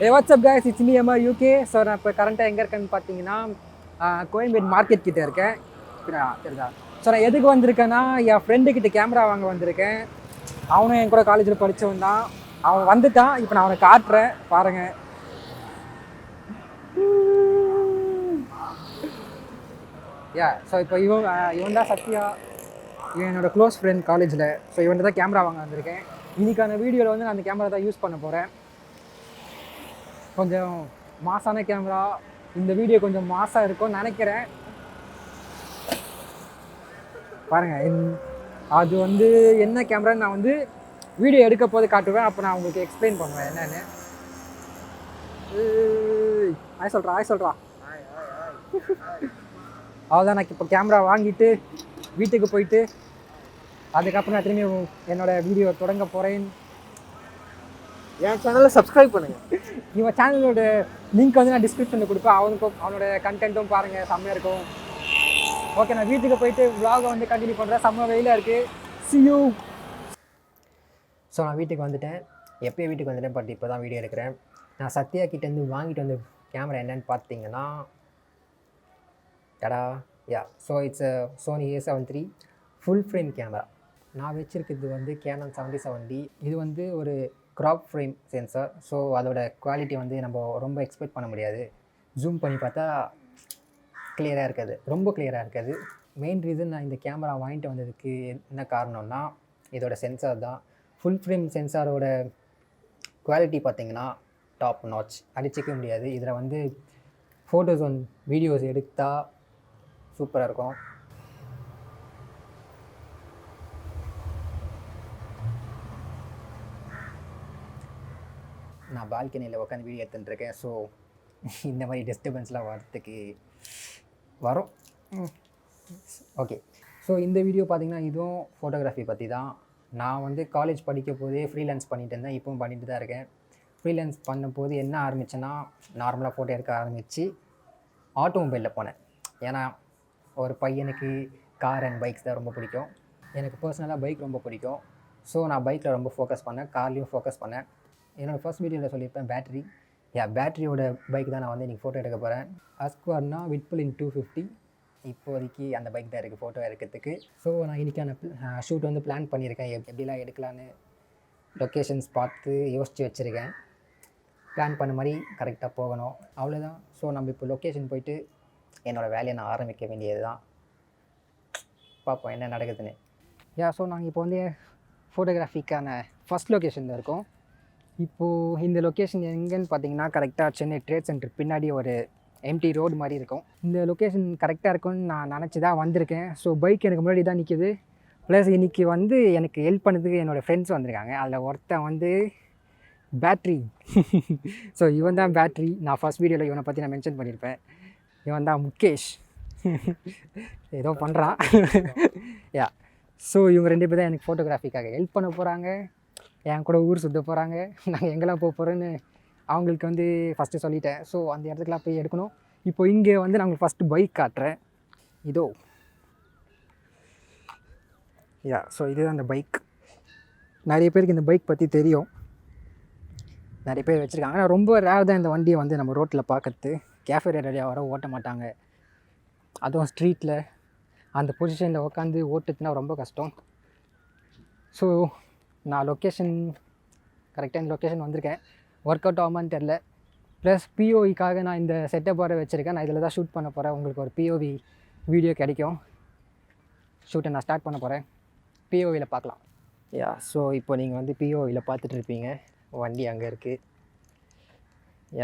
Hey, what's up guys? It's me MRUK. So நான் இப்போ கரண்ட்டாக எங்கே இருக்கேன்னு பார்த்தீங்கன்னா கோயம்பேடு மார்க்கெட் கிட்டே இருக்கேன். தெரியுதா? ஸோ நான் எதுக்கு வந்திருக்கேன்னா என் ஃப்ரெண்டுக்கிட்ட கேமரா வாங்க வந்திருக்கேன். அவனும் என் கூட காலேஜில் படித்தவன் தான். அவன் வந்துட்டான். இப்போ நான் அவனை காட்டுறேன் பாருங்கள். ஸோ இப்போ இவன் தான் சத்யா. இவன் என்னோடய க்ளோஸ் ஃப்ரெண்ட் காலேஜில். ஸோ இவன் தான் கேமரா வாங்க வந்திருக்கேன். இன்றைக்கான வீடியோவில் வந்து நான் அந்த கேமரா தான் யூஸ் பண்ண போகிறேன். கொஞ்சம் மாசான கேமரா. இந்த வீடியோ கொஞ்சம் மாசாக இருக்கும்னு நினைக்கிறேன். பாருங்கள், அது வந்து என்ன கேமரான்னு நான் வந்து வீடியோ எடுக்க போது காட்டுவேன். அப்போ நான் உங்களுக்கு எக்ஸ்பிளைன் பண்ணுவேன் என்னென்னு. ஆய் சொல்கிறா அவ்வளோதான். நான் இப்போ கேமரா வாங்கிட்டு வீட்டுக்கு போயிட்டு அதுக்கப்புறம் நான் திரும்பி என்னோடய வீடியோ தொடங்க போகிறேன். என் சேனலை சப்ஸ்கிரைப் பண்ணுங்கள். இவன் சேனலோட லிங்க் வந்து நான் டிஸ்கிரிப்ஷனில் கொடுப்பேன். அவனோட கண்டென்ட்டும் பாருங்கள், செம்மையாக இருக்கும். ஓகே, நான் வீட்டுக்கு போயிட்டு vlog வந்து கண்டினியூ பண்ணுறேன். செம்ம வெயிலாக இருக்குது. see you. ஸோ நான் வீட்டுக்கு வந்துட்டேன். எப்போயும் வீட்டுக்கு வந்துட்டேன், பட் இப்போ தான் வீடியோ எடுக்கிறேன். நான் சத்யா கிட்டேருந்து வாங்கிட்டு வந்து கேமரா என்னென்னு பார்த்தீங்கன்னா டடா so it's Sony A7 III full frame camera. நான் வச்சுருக்கிறது வந்து கேனன் 77D. இது வந்து ஒரு க்ராப் ஃப்ரேம் சென்சார். ஸோ அதோட குவாலிட்டி வந்து நம்ம ரொம்ப எக்ஸ்பெக்ட் பண்ண முடியாது. ஜூம் பண்ணி பார்த்தா கிளியராக இருக்காது, ரொம்ப கிளியராக இருக்காது. மெயின் ரீசன் நான் இந்த கேமரா வாங்கிட்டு வந்ததுக்கு என்ன காரணம்னா இதோட சென்சார் தான். ஃபுல் ஃப்ரேம் சென்சாரோட குவாலிட்டி பார்த்திங்கன்னா டாப் நாட்ச், அடிச்சிக்க முடியாது. இதில் வந்து ஃபோட்டோஸ் வீடியோஸ் எடுத்தால் சூப்பராக இருக்கும். நான் பால்கனியில் உட்காந்து வீடியோ எடுத்துட்டுருக்கேன். ஸோ இந்த மாதிரி டிஸ்டர்பன்ஸ்லாம் வரும். ஓகே, ஸோ இந்த வீடியோ பார்த்திங்கன்னா இதுவும் ஃபோட்டோகிராஃபி பற்றி தான். நான் வந்து காலேஜ் படிக்க போதே ஃப்ரீலான்ஸ் பண்ணிட்டு இருந்தேன். இப்போவும் பண்ணிட்டு தான் இருக்கேன். ஃப்ரீலான்ஸ் பண்ணும்போது என்ன ஆரம்பித்தேன்னா நார்மலாக ஃபோட்டோ எடுக்க ஆரம்பித்து ஆட்டோமொபைலில் போனேன். ஏன்னா ஒரு பையனுக்கு கார் அண்ட் பைக்ஸ் தான் ரொம்ப பிடிக்கும். எனக்கு பர்சனலாக பைக் ரொம்ப பிடிக்கும். ஸோ நான் பைக்கில் ரொம்ப ஃபோக்கஸ் பண்ணேன், கார்லேயும் ஃபோக்கஸ் பண்ணேன். என்னோடய ஃபர்ஸ்ட் வீடியோவில் சொல்லியிருப்பேன் பேட்டரியோட பைக் தான் நான் வந்து இன்றைக்கி ஃபோட்டோ எடுக்க போகிறேன். Husqvarna Vitpilen 250. இப்போதைக்கு அந்த பைக் தான் இருக்குது ஃபோட்டோ எடுக்கிறதுக்கு. ஸோ நான் இன்றைக்கான ஷூட் வந்து பிளான் பண்ணியிருக்கேன். எப்படிலாம் எடுக்கலான்னு லொக்கேஷன்ஸ் பார்த்து யோசித்து வச்சுருக்கேன். பிளான் பண்ண மாதிரி கரெக்டாக போகணும், அவ்வளோதான். ஸோ நம்ம இப்போ லொக்கேஷன் போயிட்டு என்னோடய வேலையை நான் ஆரம்பிக்க வேண்டியது தான். பார்ப்போம் என்ன நடக்குதுன்னு. ஸோ நாங்கள் இப்போ வந்து ஃபோட்டோகிராஃபிக்கான ஃபஸ்ட் லொக்கேஷனில் இருக்கோம். இப்போது இந்த லொக்கேஷன் எங்கேன்னு பார்த்தீங்கன்னா கரெக்டாக சென்னை ட்ரேட் சென்டர் பின்னாடி ஒரு எம்டி ரோடு மாதிரி இருக்கும். இந்த லொக்கேஷன் கரெக்டாக இருக்கும்னு நான் நினச்சி தான் வந்திருக்கேன். ஸோ பைக் எனக்கு முன்னாடி தான் நிற்கிது. ப்ளஸ் இன்றைக்கி வந்து எனக்கு ஹெல்ப் பண்ணதுக்கு என்னோடய ஃப்ரெண்ட்ஸ் வந்திருக்காங்க. அதில் ஒருத்தன் வந்து பேட்ரி. ஸோ இவன் தான் பேட்ரி. நான் ஃபஸ்ட் வீடியோவில் இவனை பற்றி நான் மென்ஷன் பண்ணியிருப்பேன். இவன் தான் முகேஷ். ஏதோ பண்ணுறான். ஸோ இவங்க 2 பேர் தான் எனக்கு ஃபோட்டோகிராஃபிக்காக ஹெல்ப் பண்ண போகிறாங்க. என் கூட ஊர் சுற்ற போகிறாங்க. நாங்கள் எங்கெல்லாம் போகிறோன்னு அவங்களுக்கு வந்து ஃபஸ்ட்டு சொல்லிட்டேன். ஸோ அந்த இடத்துக்குலாம் போய் எடுக்கணும். இப்போ இங்கே வந்து நான் உங்களுக்கு ஃபஸ்ட்டு பைக் காட்டுறேன். இதோ ஸோ இதுதான் அந்த பைக். நிறைய பேருக்கு இந்த பைக் பற்றி தெரியும், நிறைய பேர் வச்சுருக்காங்க. ஆனால் ரொம்ப ரேர் தான் இந்த வண்டியை வந்து நம்ம ரோட்டில் பார்க்கறது. கேஃபே ரேடியாக வர ஓட்ட மாட்டாங்க, அதுவும் ஸ்ட்ரீட்டில் அந்த பொசிஷனில் உட்காந்து ஓட்டுச்சுன்னா ரொம்ப கஷ்டம். ஸோ நான் கரெக்டாக இந்த லொக்கேஷன் வந்திருக்கேன். ஒர்க் அவுட் ஆகுமான்னு தெரில. ப்ளஸ் பிஓவிக்காக நான் இந்த செட்டப் வர வச்சுருக்கேன். நான் இதில் தான் ஷூட் பண்ண போகிறேன். உங்களுக்கு ஒரு பிஓவி வீடியோ கிடைக்கும். ஷூட்டை நான் ஸ்டார்ட் பண்ண போகிறேன். பிஓவியில் பார்க்கலாம். ஸோ இப்போ நீங்கள் வந்து பிஓவியில் பார்த்துட்ருப்பீங்க. வண்டி அங்கே இருக்குது.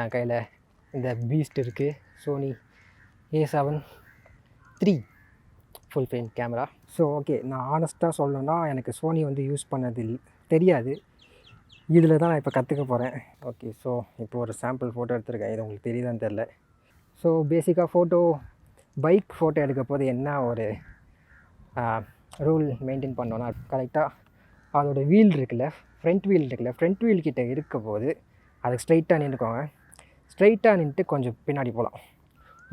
என் கையில் இந்த பீஸ்ட் இருக்குது, Sony A7 III full frame camera. So okay, நான் ஆனஸ்ட்டாக சொல்லணுன்னா எனக்கு சோனி வந்து யூஸ் பண்ணது தெரியாது. இதில் தான் நான் இப்போ கற்றுக்க போகிறேன். ஓகே, ஸோ இப்போ ஒரு சாம்பிள் ஃபோட்டோ எடுத்திருக்கேன். இது உங்களுக்கு தெரியுதான்னு தெரில. ஸோ பேசிக்காக பைக் ஃபோட்டோ எடுக்க போது என்ன ஒரு ரூல் மெயின்டைன் பண்ணோன்னா கரெக்டாக அதோட வீல் இருக்குல்ல, ஃப்ரண்ட் வீல் கிட்டே இருக்க போது அதுக்கு ஸ்ட்ரைட்டாக நின்றுக்கோங்க. ஸ்ட்ரைட்டாக நின்றுட்டு கொஞ்சம் பின்னாடி போகலாம்.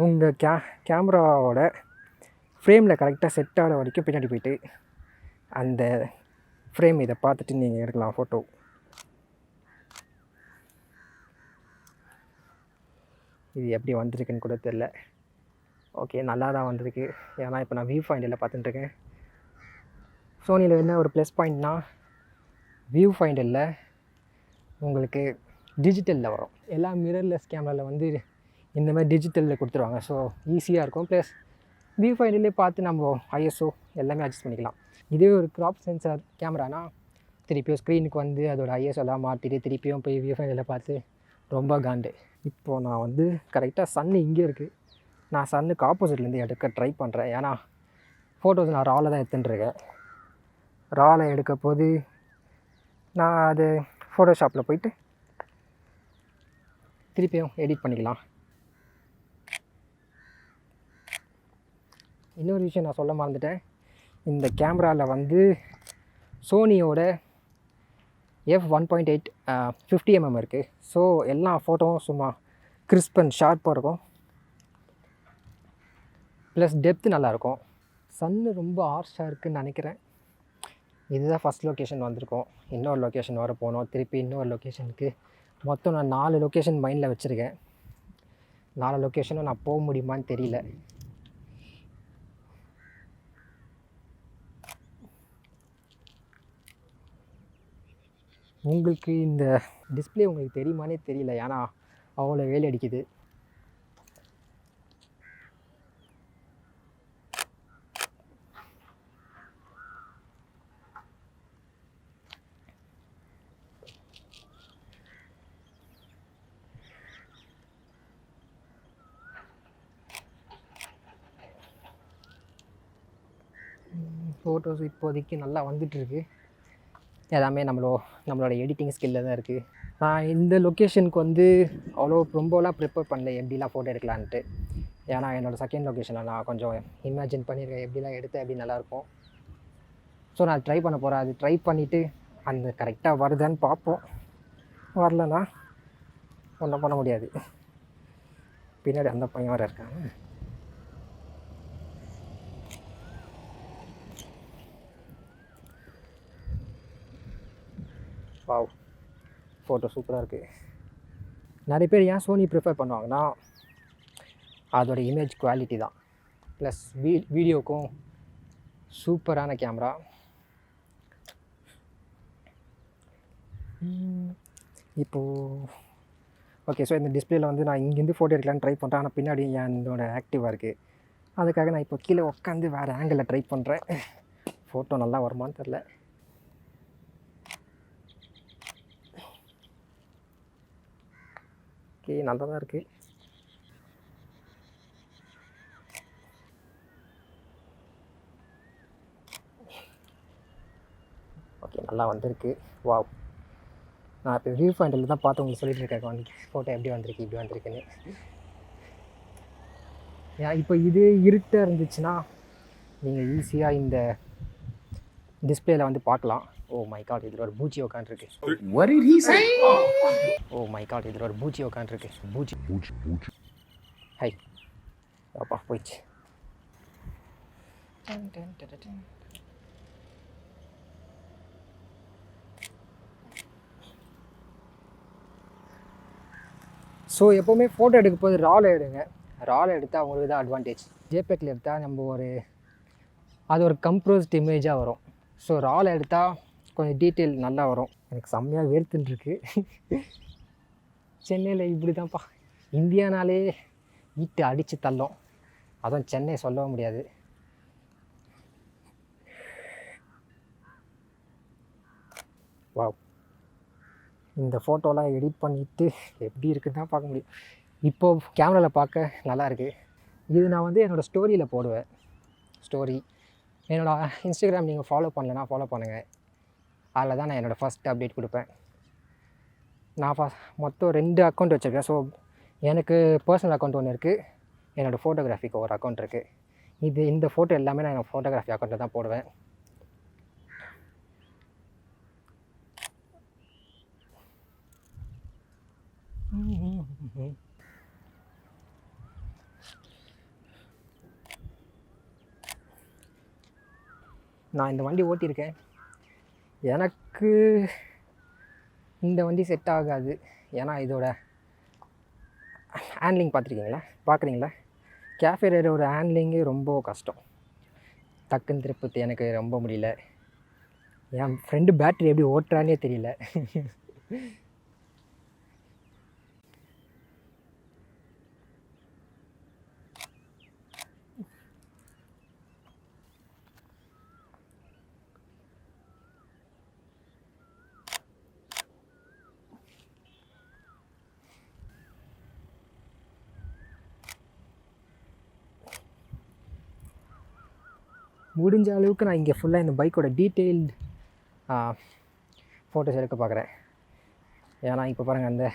உங்கள் கேமராவோட ஃப்ரேமில் கரெக்டாக செட் ஆகிற வரைக்கும் பின்னாடி போயிட்டு அந்த ஃப்ரேம் இதை பார்த்துட்டு நீங்கள் எடுக்கலாம் ஃபோட்டோ. இது எப்படி வந்திருக்குன்னு கூட தெரில. ஓகே, நல்லா தான் வந்திருக்கு. ஏன்னா இப்போ நான் வியூ ஃபைண்டரில் பார்த்துட்டுருக்கேன். சோனியில் என்ன ஒரு ப்ளஸ் பாயிண்ட்னா, வியூ ஃபைண்டரில் உங்களுக்கு டிஜிட்டலில் வரும். எல்லா மிரர்லெஸ் கேமராவில் வந்து இந்த மாதிரி டிஜிட்டலில் கொடுத்துருவாங்க. ஸோ ஈஸியாக இருக்கும். ப்ளஸ் வியூ ஃபைண்டர்லேயே பார்த்து நம்ம ஐஎஸ்ஓ எல்லாமே அட்ஜஸ்ட் பண்ணிக்கலாம். இதே ஒரு க்ராப் சென்சார் கேமரானா திருப்பியும் ஸ்க்ரீனுக்கு வந்து அதோட ஐஎஸ்ஓலாம் மாற்றிட்டு திருப்பியும் போய் வியூ ஃபைண்டரில் பார்த்து ரொம்ப காண்டு. இப்போது நான் வந்து கரெக்டாக சன்னு இங்கே இருக்குது. நான் சன்னுக்கு ஆப்போசிட்லேருந்து எடுக்க ட்ரை பண்ணுறேன். ஏன்னா ஃபோட்டோஸ் நான் ராவில் தான் எடுத்துட்டுருக்கேன். ராவில் எடுக்க போது நான் அது ஃபோட்டோஷாப்பில் போயிட்டு திருப்பியும் எடிட் பண்ணிக்கலாம். இன்னொரு விஷயம் நான் சொல்ல மறந்துட்டேன். இந்த கேமராவில் வந்து சோனியோட f1.8 50mm இருக்குது. ஸோ எல்லா ஃபோட்டோவும் சும்மா கிறிஸ்ப் அண்ட் ஷார்ப்பாக இருக்கும். ப்ளஸ் டெப்த்து நல்லாயிருக்கும். சன்னு ரொம்ப ஹார்ஷாக இருக்குதுன்னு நினைக்கிறேன். இதுதான் ஃபஸ்ட் லொக்கேஷன் வந்திருக்கோம். இன்னொரு லொக்கேஷன் வர போனோம். திருப்பி இன்னொரு லொக்கேஷனுக்கு மொத்தம் நான் 4 லொக்கேஷன் மைண்டில் வச்சுருக்கேன். 4 லொக்கேஷனும் நான் போக முடியுமான்னு தெரியல. உங்களுக்கு இந்த டிஸ்பிளே உங்களுக்கு தெரியுமானே தெரியல. ஏன்னா அவ்வளோ வேலை அடிக்குது. ஃபோட்டோஸ் இப்போதைக்கு நல்லா வந்துட்டுருக்கு. எல்லாமே நம்மளோட எடிட்டிங் ஸ்கில்லில் தான் இருக்குது. நான் இந்த லொக்கேஷனுக்கு வந்து அவ்வளோ ரொம்பலாம் ப்ரிப்பேர் பண்ணல எப்படிலாம் ஃபோட்டோ எடுக்கலான்ட்டு. ஏன்னா என்னோடய செகண்ட் லொக்கேஷனில் நான் கொஞ்சம் இமேஜின் பண்ணியிருக்கேன் எப்படிலாம் எடுத்து எப்படி நல்லாயிருக்கும். ஸோ நான் ட்ரை பண்ண போகிறேன். அது ட்ரை பண்ணிவிட்டு அந்த கரெக்டாக வருதான்னு பார்ப்போம். வரலன்னா ஒன்றும் பண்ண முடியாது. பின்னாடி அந்த பையன் வேறு இருக்காங்க. வாவ், ஃபோட்டோ சூப்பராக இருக்குது. நிறைய பேர் ஏன் சோனி ப்ரிஃபர் பண்ணுவாங்கன்னா அதோடய இமேஜ் குவாலிட்டி தான். ப்ளஸ் வீடியோக்கும் சூப்பரான கேமரா. இப்போது ஓகே, ஸோ இந்த டிஸ்பிளேயில் வந்து நான் இங்கேருந்து ஃபோட்டோ எடுக்கலான்னு ட்ரை பண்ணுறேன். ஆனால் பின்னாடி என்னோட ஆக்டிவாக இருக்குது. அதுக்காக நான் இப்போ கீழே உட்காந்து வேறு ஆங்கிளில் ட்ரை பண்ணுறேன். ஃபோட்டோ நல்லா வருமானு தெரில. ஓகே, நல்லா தான் இருக்குது. ஓகே, நல்லா வந்திருக்கு. வாவ், நான் இப்போ வியூ பாயிண்டில் தான் பார்த்து உங்களுக்கு சொல்லிட்டு இருக்கேன் வந்து ஃபோட்டோ எப்படி வந்திருக்கு இப்படி வந்திருக்குன்னு. ஏன் இப்போ இது இருட்டாக இருந்துச்சுன்னா நீங்கள் ஈஸியாக இந்த டிஸ்பிளேல வந்து பார்க்கலாம். ஓ மை காட், இதில் ஒரு பூச்சி உட்காந்துருக்கு. ஓ மை காட், இதில் ஒரு பூச்சி உட்காந்துருக்கு. பூச்சி ஹை அப்பா போயிடுச்சு. ஸோ எப்போவுமே ஃபோட்டோ எடுக்க போது ராவில் எடுங்க. ராவில் எடுத்தால் அவங்களுக்கு தான் அட்வான்டேஜ். ஜேபேக்கில் எடுத்தால் நம்ம அது ஒரு கம்ப்ரோஸ்ட் இமேஜாக வரும். ஸோ ராவில் எடுத்தால் கொஞ்சம் டீட்டெயில் நல்லா வரும். எனக்கு செம்மையாக வேர்த்துட்டுருக்கு. சென்னையில் இப்படி தான்ப்பா, இந்தியானாலே ஈட்டு அடித்து தள்ளும். அதுவும் சென்னை சொல்லவும் முடியாது. வாவ், இந்த ஃபோட்டோலாம் எடிட் பண்ணிவிட்டு எப்படி இருக்குன்னு தான் பார்க்க முடியும். இப்போது கேமராவில் பார்க்க நல்லா இருக்குது. இது நான் வந்து என்னோடய ஸ்டோரியில் போடுவேன். ஸ்டோரி என்னோடய இன்ஸ்டாகிராம் நீங்கள் ஃபாலோ பண்ணலைன்னா ஃபாலோ பண்ணுங்கள். அதில் தான் நான் என்னோடய ஃபஸ்ட் அப்டேட் கொடுப்பேன். நான் மொத்தம் 2 அக்கௌண்ட் வச்சுருக்கேன். ஸோ எனக்கு பர்சனல் அக்கௌண்ட் ஒன்று இருக்குது, என்னோடய ஃபோட்டோகிராஃபிக்கு ஒரு அக்கௌண்ட் இருக்குது. இந்த ஃபோட்டோ எல்லாமே நான் என்னோடய ஃபோட்டோகிராஃபி அக்கௌண்ட்டில் தான் போடுவேன். நான் இந்த வண்டி ஓட்டியிருக்கேன். எனக்கு இந்த வண்டி செட் ஆகாது. ஏன்னா இதோட ஹேண்ட்லிங் பார்க்குறீங்களா கேஃபே ரைடரோட ஹேண்ட்லிங்கு ரொம்ப கஷ்டம். டக்குன்னு திருப்பத்து எனக்கு ரொம்ப முடியல. என் ஃப்ரெண்டு பேட்ரி எப்படி ஓட்டுறானே தெரியல. முடிஞ்ச அளவுக்கு நான் இங்கே ஃபுல்லாக இந்த பைக்கோட டீட்டெயில்டு ஃபோட்டோஸ் எடுக்க பார்க்குறேன். ஏன்னா இப்போ பாருங்கள் அந்த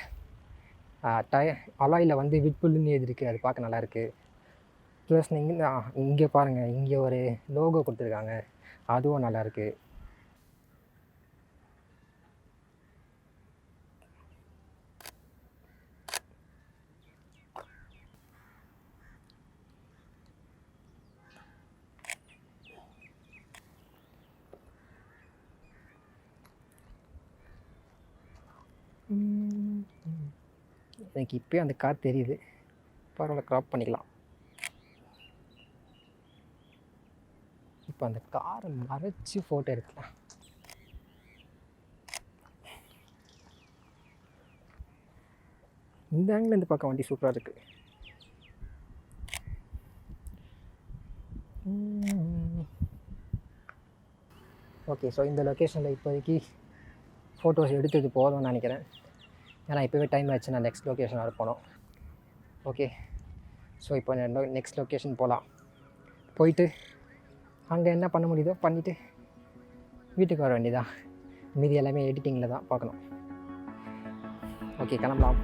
அலாயில் வந்து விட்புல்லுன்னு எழுதிருக்கு, அது பார்க்க நல்லாயிருக்கு. ப்ளஸ் நீங்கள் இங்கே பாருங்கள், இங்கே ஒரு லோகோ கொடுத்துருக்காங்க, அதுவும் நல்லாயிருக்கு. எனக்கு இப்போயே அந்த கார் தெரியுது. பரவாயில்ல, க்ராப் பண்ணிக்கலாம். இப்போ அந்த காரை மறைச்சி ஃபோட்டோ எடுக்கலாம். இந்த ஆங்கிள் இந்த பக்கம் வண்டி சூப்பராக இருக்குது. ஓகே, ஸோ இந்த லொக்கேஷனில் இப்போதைக்கு ஃபோட்டோஸ் எடுத்தது போதும்னு நினைக்கிறேன். ஏன்னா இப்போவே டைம் ஆச்சு, நான் நெக்ஸ்ட் லொக்கேஷன் வர போனோம். ஓகே, ஸோ இப்போ நெக்ஸ்ட் லொக்கேஷன் போகலாம். போயிட்டு அங்கே என்ன பண்ண முடியுதோ பண்ணிவிட்டு வீட்டுக்கு வர வேண்டியதான். மீதி எல்லாமே எடிட்டிங்கில் தான் பார்க்கணும். ஓகே, கிளம்பலாம்.